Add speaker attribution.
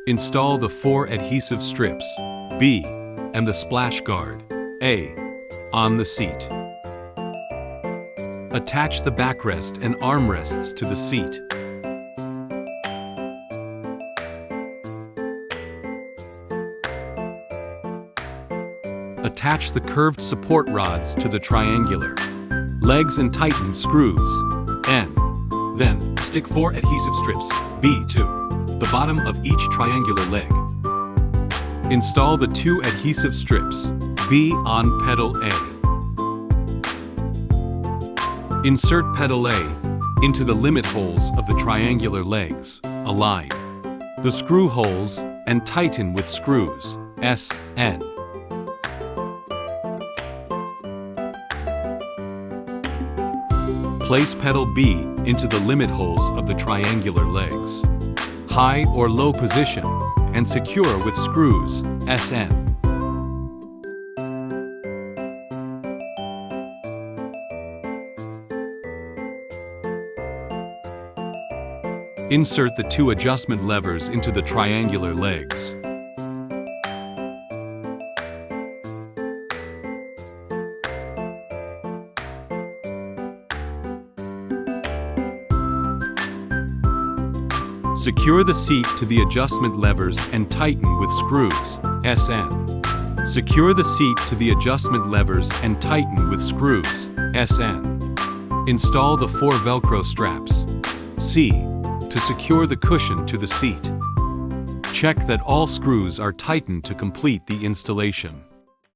Speaker 1: Install the 4 adhesive strips, B, and the splash guard, A, on the seat. Attach the backrest and armrests to the seat. Attach the curved support rods to the triangular legs and tighten screws, N. Then, stick 4 adhesive strips, B, to the bottom of each triangular leg. Install the 2 adhesive strips, B, on pedal A. Insert pedal A into the limit holes of the triangular legs, align the screw holes and tighten with screws, S, N. Place pedal B into the limit holes of the triangular legs, high or low position, and secure with screws, SN. Insert the 2 adjustment levers into the triangular legs. Secure the seat to the adjustment levers and tighten with screws, SN. Secure the seat to the adjustment levers and tighten with screws, SN. Install the 4 Velcro straps, C, to secure the cushion to the seat. Check that all screws are tightened to complete the installation.